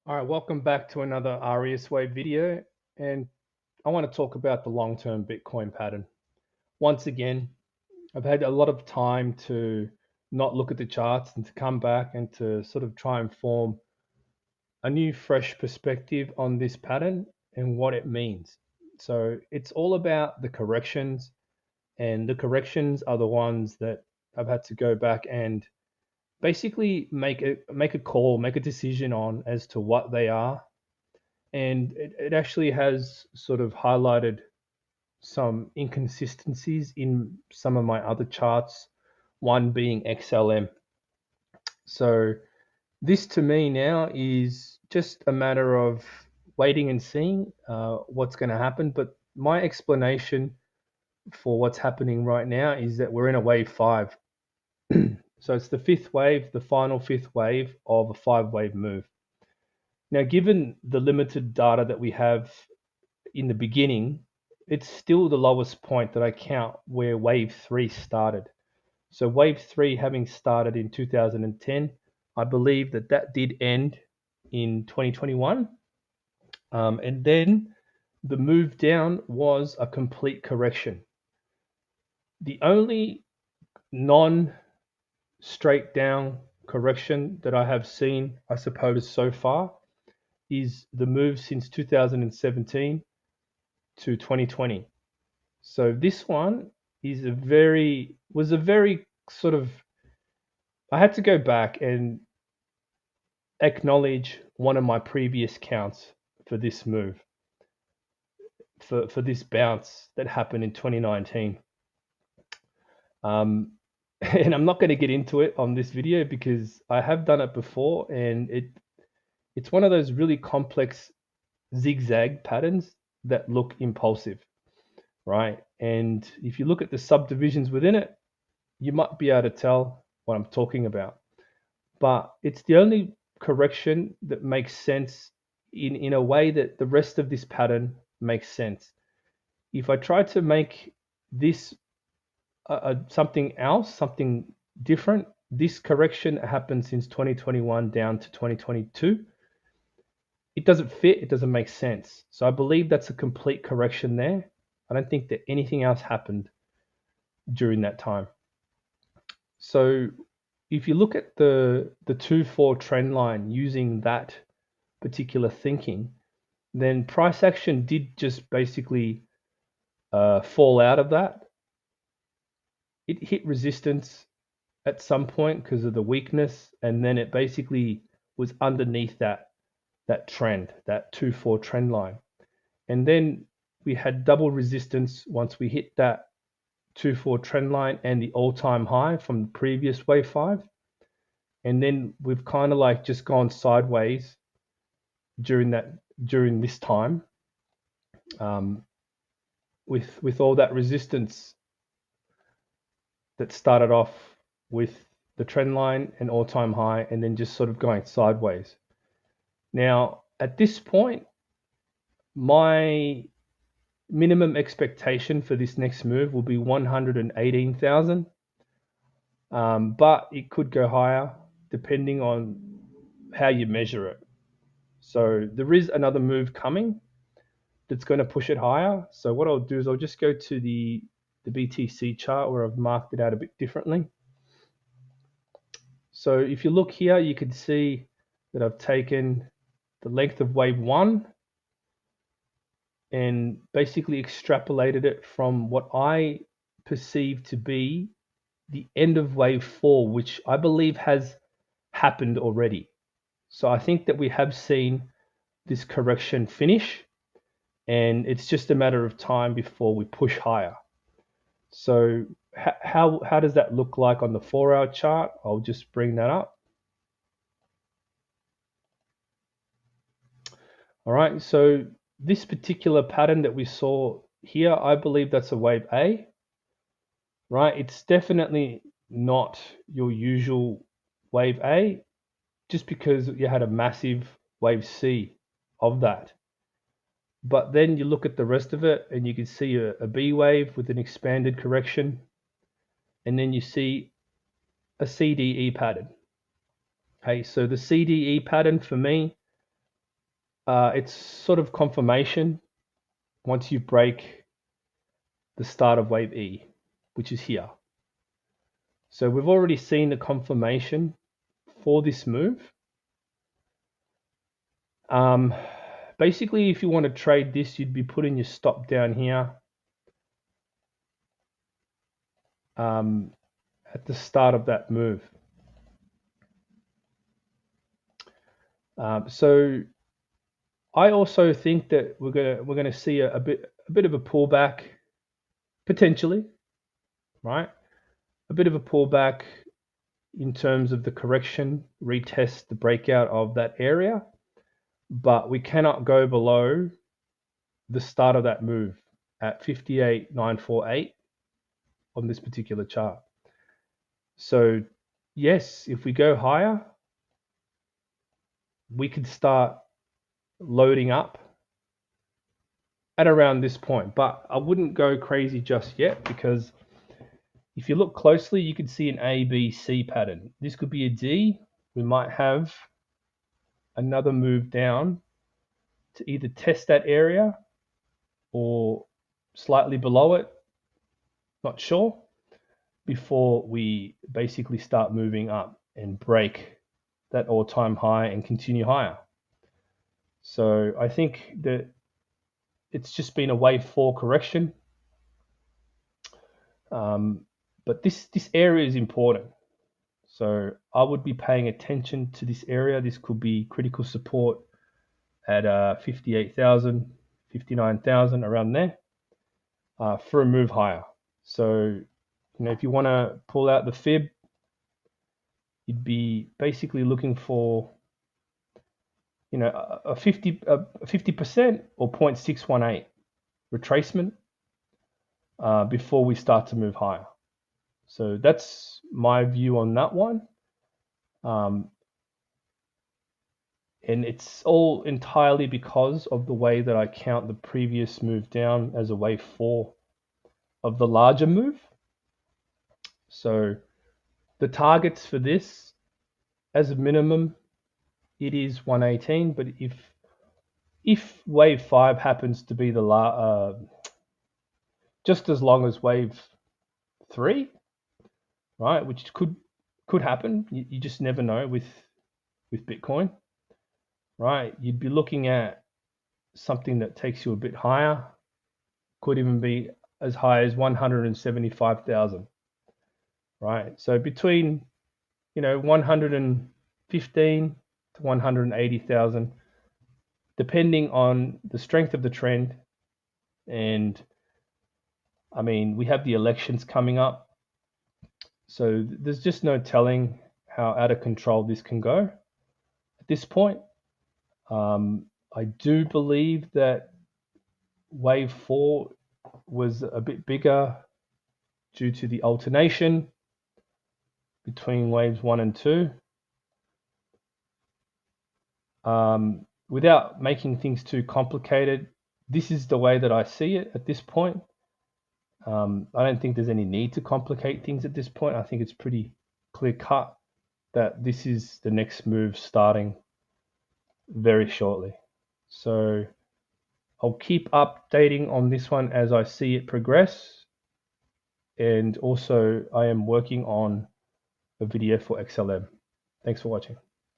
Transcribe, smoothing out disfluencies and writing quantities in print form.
All right, welcome back to another RES Wave video. And I want to talk about the long-term Bitcoin pattern. Once again, I've had a lot of time to not look at the charts and to come back and to sort of try and form a new, fresh perspective on this pattern and what it means. So it's all about the corrections, and the corrections are the ones that I've had to go back and basically make a call, make a decision on as to what they are. And it actually has sort of highlighted some inconsistencies in some of my other charts, one being XLM. So this to me now is just a matter of waiting and seeing what's going to happen. But my explanation for what's happening right now is that we're in a wave five. So it's the fifth wave, the final fifth wave of a five-wave move. Now, given the limited data that we have in the beginning, it's still the lowest point that I count where wave three started. So wave three having started in 2010, I believe that that did end in 2021. And then the move down was a complete correction. The only non straight down correction that I have seen, I suppose, so far is the move since 2017 to 2020. So this one is a very sort of, I had to go back and acknowledge one of my previous counts for this move, for this bounce that happened in 2019. And I'm not going to get into it on this video because I have done it before, and it's one of those really complex zigzag patterns that look impulsive, right? And if you look at the subdivisions within it, you might be able to tell what I'm talking about. But it's the only correction that makes sense in a way that the rest of this pattern makes sense. If I try to make this something else, something different, this correction happened since 2021 down to 2022. It doesn't fit, it doesn't make sense. So I believe that's a complete correction there. I don't think that anything else happened during that time. So if you look at the 2-4 trend line using that particular thinking, then price action did just basically fall out of that. It hit resistance at some point because of the weakness, and then it basically was underneath that trend, that 2-4 trend line. And then we had double resistance once we hit that 2-4 trend line and the all-time high from the previous wave 5. And then we've kind of like just gone sideways during this time, um, with all that resistance that started off with the trend line and all-time high, and then just sort of going sideways. Now, at this point, my minimum expectation for this next move will be 118,000, but it could go higher depending on how you measure it. So there is another move coming that's going to push it higher. So what I'll do is I'll just go to the BTC chart where I've marked it out a bit differently. So if you look here, you can see that I've taken the length of wave 1 and basically extrapolated it from what I perceive to be the end of wave 4, which I believe has happened already. So I think that we have seen this correction finish, and it's just a matter of time before we push higher. So how does that look like on the 4-hour chart? I'll just bring that up. All right, so this particular pattern that we saw here, I believe that's a wave A, right? It's definitely not your usual wave A, just because you had a massive wave C of that. But then you look at the rest of it and you can see a B wave with an expanded correction, and then you see a CDE pattern. Okay, so the CDE pattern for me it's sort of confirmation once you break the start of wave E, which is here. So we've already seen the confirmation for this move. Basically, if you want to trade this, you'd be putting your stop down here at the start of that move. So I also think that we're gonna see a bit of a pullback potentially, right? A bit of a pullback in terms of the correction, retest the breakout of that area, but we cannot go below the start of that move at 58,948 on this particular chart. So yes, if we go higher, we could start loading up at around this point, but I wouldn't go crazy just yet, because if you look closely, you can see an A, B, C pattern. This could be a D. We might have another move down to either test that area or slightly below it, not sure, before we basically start moving up and break that all-time high and continue higher. So I think that it's just been a wave 4 correction. But this area is important. So I would be paying attention to this area. This could be critical support at 58,000, 59,000, around there, for a move higher. So, if you want to pull out the fib, you'd be basically looking for, a 50% or 0.618 retracement before we start to move higher. So that's my view on that one. And it's all entirely because of the way that I count the previous move down as a wave 4 of the larger move. So the targets for this, as a minimum, it is 118. But if wave 5 happens to be just as long as wave 3, right, which could happen, you just never know with Bitcoin, right? You'd be looking at something that takes you a bit higher, could even be as high as 175,000, right? So between 115 to 180,000, depending on the strength of the trend. And I mean, we have the elections coming up, so there's just no telling how out of control this can go at this point. I do believe that wave 4 was a bit bigger due to the alternation between waves 1 and 2. Without making things too complicated, this is the way that I see it at this point. I don't think there's any need to complicate things at this point. I think it's pretty clear cut that this is the next move starting very shortly. So I'll keep updating on this one as I see it progress. And also I am working on a video for XLM. Thanks for watching.